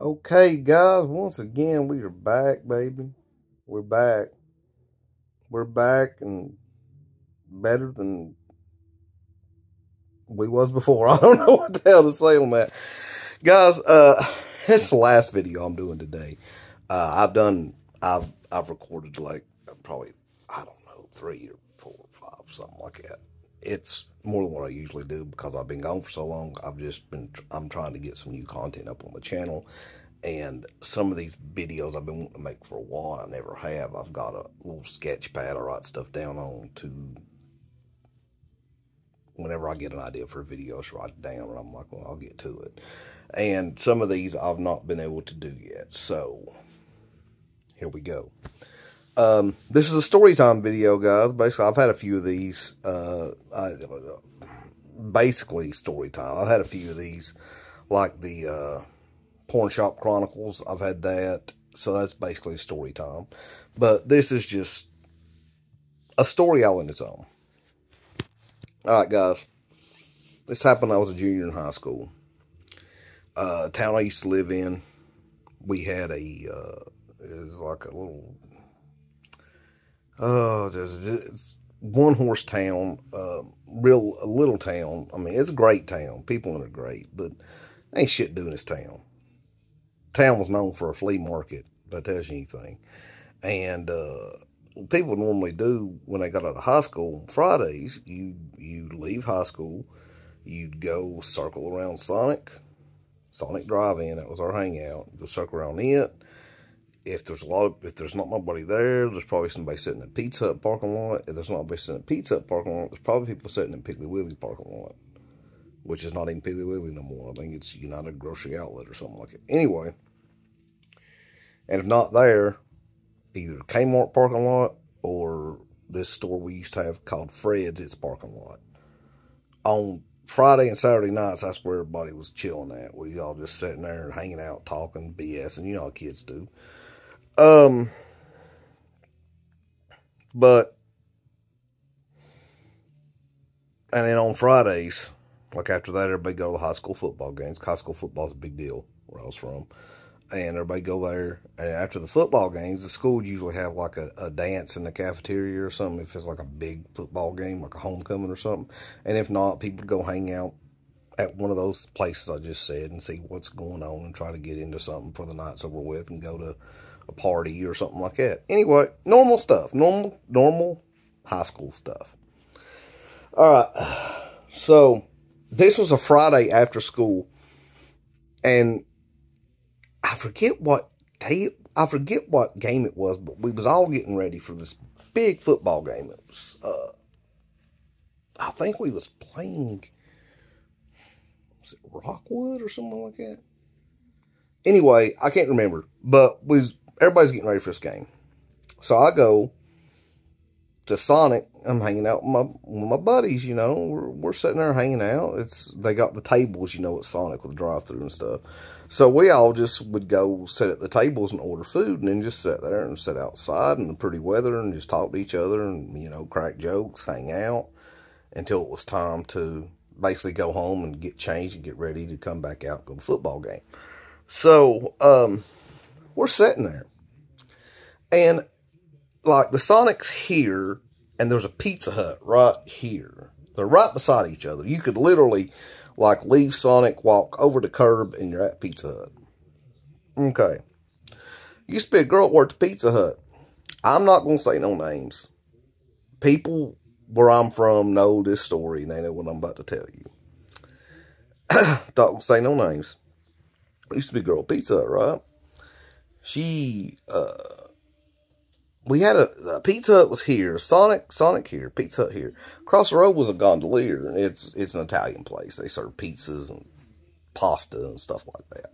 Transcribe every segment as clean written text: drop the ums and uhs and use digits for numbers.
Okay, guys, once again, we are back, baby. We're back. We're back and better than we was before. I don't know what the hell to say on that. Guys, it's the last video I'm doing today. I've recorded like probably, I don't know, 3 or 4 or 5, something like that. It's more than what I usually do because I've been gone for so long. I'm trying to get some new content up on the channel. And some of these videos I've been wanting to make for a while, I never have. I've got a little sketch pad I write stuff down on to, whenever I get an idea for a video, I just write it down, and I'm like, well, I'll get to it. And some of these I've not been able to do yet, so here we go. This is a story time video, guys. Basically, I've had a few of these. Basically, story time. I've had a few of these, like the Porn Shop Chronicles. I've had that, so that's basically story time. But this is just a story all in its own. All right, guys. This happened when I was a junior in high school. Town I used to live in, we had it was like a little, it's one-horse town, a little town. I mean, it's a great town. People in it are great, but ain't shit doing this town. Town was known for a flea market, if that tells you anything. And people normally do when they got out of high school, Fridays, you leave high school, you'd go circle around Sonic Drive-In. That was our hangout. Go circle around it. If there's not nobody there, there's probably somebody sitting in the Pizza Hut parking lot. If there's not nobody sitting in the Pizza Hut parking lot, there's probably people sitting in Piggly Wiggly parking lot, which is not even Piggly Wiggly no more. I think it's United Grocery Outlet or something like it. Anyway, and if not there, either Kmart parking lot or this store we used to have called Fred's, its parking lot. On Friday and Saturday nights, that's where everybody was chilling at. We all just sitting there and hanging out, talking BS, and you know how kids do. But, and then on Fridays, like after that, everybody go to the high school football games. High school football's a big deal where I was from. And everybody go there. And after the football games, the school would usually have like a dance in the cafeteria or something. If it's like a big football game, like a homecoming or something. And if not, people would go hang out at one of those places I just said and see what's going on and try to get into something for the night's over with and go to a party or something like that. Anyway, normal stuff. Normal high school stuff. All right. So this was a Friday after school, and I forget what game it was, but we was all getting ready for this big football game. It was, I think we was playing, was it Rockwood or something like that? Anyway, I can't remember, but everybody's getting ready for this game. So I go to Sonic. I'm hanging out with my buddies, you know. We're sitting there hanging out. They got the tables, you know, at Sonic with the drive-thru and stuff. So we all just would go sit at the tables and order food and then just sit there and sit outside in the pretty weather and just talk to each other and, you know, crack jokes, hang out until it was time to basically go home and get changed and get ready to come back out and go to the football game. So, we're sitting there. And, like, the Sonic's here, and there's a Pizza Hut right here. They're right beside each other. You could literally, like, leave Sonic, walk over the curb, and you're at Pizza Hut. Okay. Used to be a girl that worked at Pizza Hut. I'm not going to say no names. People where I'm from know this story, and they know what I'm about to tell you. Not going to say no names. Used to be a girl at Pizza Hut, right? She, we had a Pizza Hut was here, Sonic here, Pizza Hut here. Across the road was a Gondolier. It's an Italian place. They serve pizzas and pasta and stuff like that.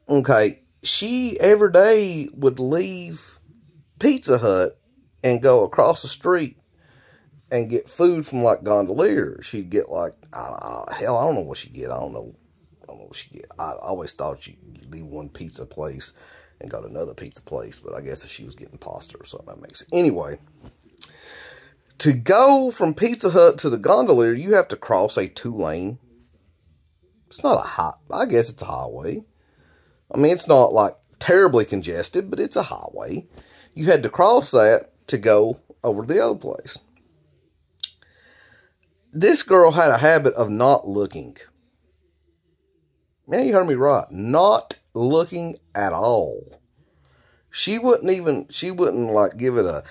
Okay, she every day would leave Pizza Hut and go across the street and get food from like Gondolier. She'd get like, hell, I don't know what she'd get. I don't know what she'd get. I always thought she'd leave one pizza place and got another pizza place, but I guess if she was getting pasta or something, that makes it. Anyway, to go from Pizza Hut to the Gondolier, you have to cross a 2-lane. It's not I guess it's a highway. I mean, it's not like terribly congested, but it's a highway. You had to cross that to go over to the other place. This girl had a habit of not looking. Man, you heard me right. Not looking at all. She wouldn't like give it a,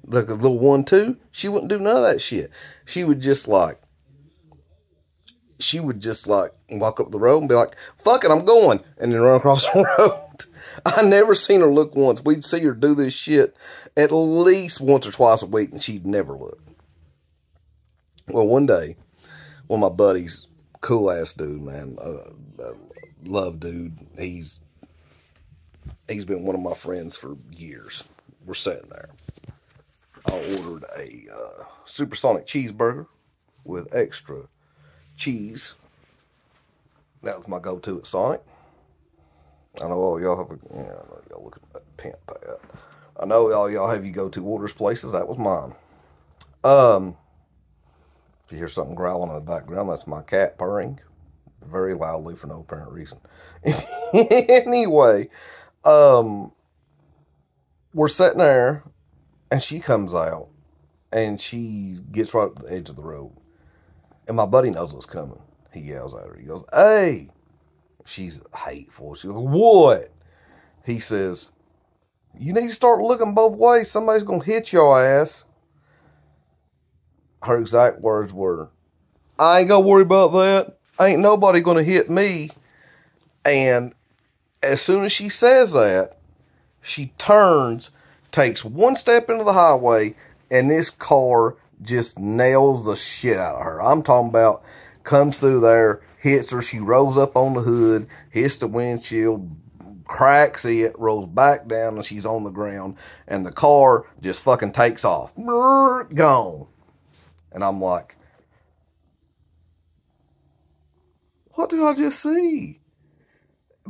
like a little 1-2. She wouldn't do none of that shit. She would just like walk up the road and be like, fuck it, I'm going. And then run across the road. I never seen her look once. We'd see her do this shit at least once or twice a week, and she'd never look. Well, one day, one of my buddies, cool ass dude, man, love dude. He's been one of my friends for years. We're sitting there. I ordered a supersonic cheeseburger with extra cheese. That was my go-to at Sonic. I know all y'all have I know y'all look at that pimp pad. I know all y'all have your go-to orders places. That was mine. If you hear something growling in the background, that's my cat purring very loudly for no apparent reason. Anyway, we're sitting there, and she comes out, and she gets right up to the edge of the road. And my buddy knows what's coming. He yells at her. He goes, hey! She's hateful. She goes, what? He says, you need to start looking both ways. Somebody's going to hit your ass. Her exact words were, I ain't going to worry about that. Ain't nobody going to hit me. And as soon as she says that, she turns, takes one step into the highway, and this car just nails the shit out of her. I'm talking about comes through there, hits her, she rolls up on the hood, hits the windshield, cracks it, rolls back down, and she's on the ground, and the car just fucking takes off. Gone. And I'm like, what did I just see?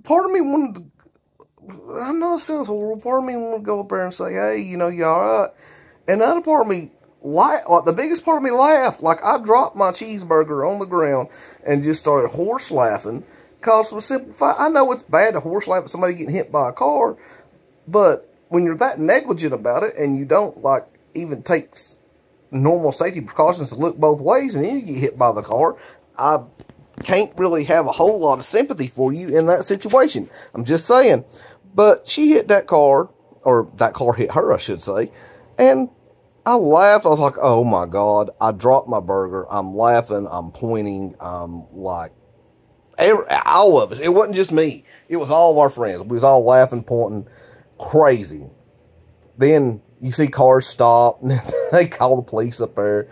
Part of me wanted to, I know it sounds horrible, part of me wanted to go up there and say, hey, you know, you alright? And the other part of me, like the biggest part of me laughed. Like, I dropped my cheeseburger on the ground and just started horse laughing. Because for the simple fact, I know it's bad to horse laugh at somebody getting hit by a car, but when you're that negligent about it and you don't, like, even take normal safety precautions to look both ways and then you get hit by the car, I can't really have a whole lot of sympathy for you in that situation. I'm just saying. But she hit that car, or that car hit her, I should say, and I laughed. I was like, oh my God. I dropped my burger. I'm laughing. I'm pointing. I'm like, all of us. It wasn't just me. It was all of our friends. We was all laughing, pointing, crazy. Then you see cars stop, and they call the police up there,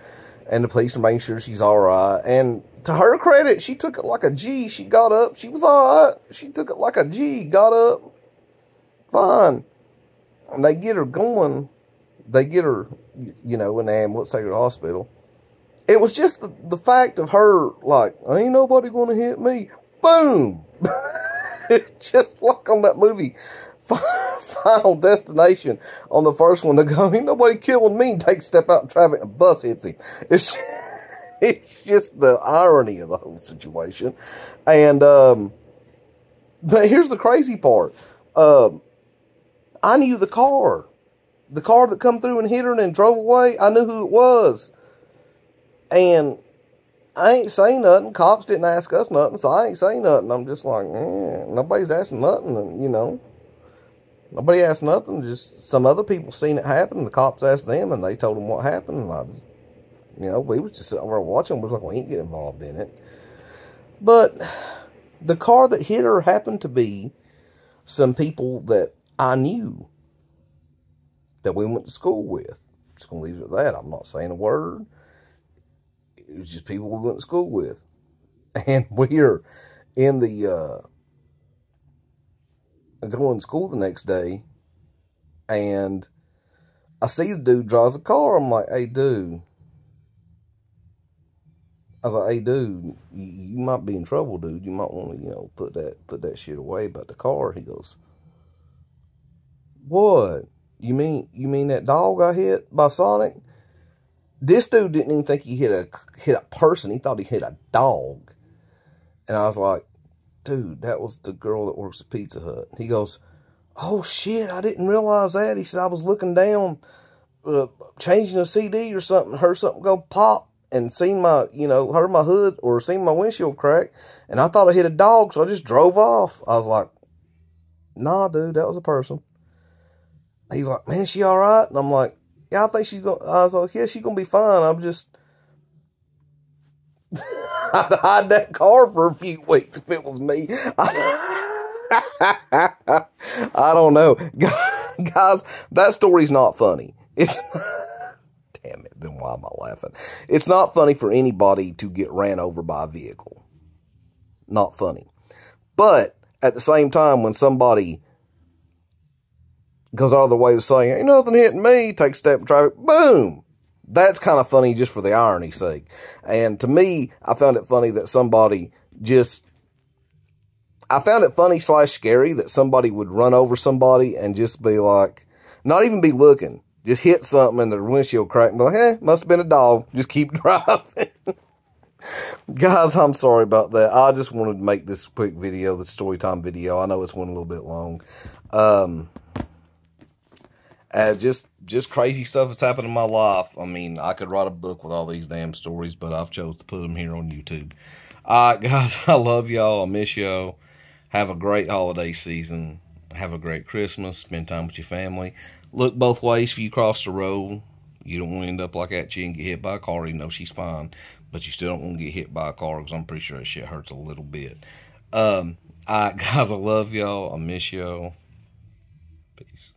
and the police are making sure she's all right. And to her credit, she took it like a G. She got up. She was all right. She took it like a G. Got up. Fine. And they get her going. They get her, you know, in the ambulance, take her to the hospital. It was just the fact of her, like, ain't nobody going to hit me. Boom! Just like on that movie, Final Destination. On the first one, they go, ain't nobody killing me. And take a step out in traffic and a bus hits him. It's just the irony of the whole situation. And, but here's the crazy part. I knew the car. The car that come through and hit her and then drove away, I knew who it was. And I ain't saying nothing. Cops didn't ask us nothing, so I ain't saying nothing. I'm just like, nobody's asking nothing, and, you know. Nobody asked nothing. Just some other people seen it happen, and the cops asked them, and they told them what happened. And I was, you know, we was just sitting over watching. We was like, we ain't get involved in it. But the car that hit her happened to be some people that I knew, that we went to school with. Just going to leave it at that. I'm not saying a word. It was just people we went to school with. And we're in the, going to school the next day, and I see the dude drives a car. I'm like, hey, dude. I was like, hey, dude, you might be in trouble, dude. You might want to, you know, put that shit away about the car. He goes, what? You mean that dog I hit by Sonic? This dude didn't even think he hit a person. He thought he hit a dog. And I was like, dude, that was the girl that works at Pizza Hut. He goes, oh, shit, I didn't realize that. He said, I was looking down, changing a CD or something, heard something go pop, and seen my, heard my hood or seen my windshield crack, and I thought I hit a dog, so I just drove off. I was like, nah, dude, that was a person. He's like, man, she all right? And I'm like, yeah, I think she's going to, I was like, yeah, she's going to be fine. I'm just, I'd hide that car for a few weeks if it was me. I don't know. Guys, that story's not funny. It's, damn it, then why am I laughing? It's not funny for anybody to get ran over by a vehicle. Not funny. But at the same time, when somebody goes out of the way to say, ain't nothing hitting me, take a step in traffic, boom. That's kind of funny just for the irony's sake. And to me, I found it funny that somebody just, I found it funny / scary that somebody would run over somebody and just be like, not even be looking, just hit something and their windshield cracked and be like, must have been a dog. Just keep driving. Guys, I'm sorry about that. I just wanted to make this quick video, this story time video. I know it's one a little bit long. Just crazy stuff that's happened in my life. I mean, I could write a book with all these damn stories, but I've chose to put them here on YouTube. All right, guys, I love y'all. I miss y'all. Have a great holiday season. Have a great Christmas. Spend time with your family. Look both ways if you cross the road. You don't want to end up like that chick and get hit by a car, even though she's fine. But you still don't want to get hit by a car because I'm pretty sure that shit hurts a little bit. All right, guys, I love y'all. I miss y'all. Peace.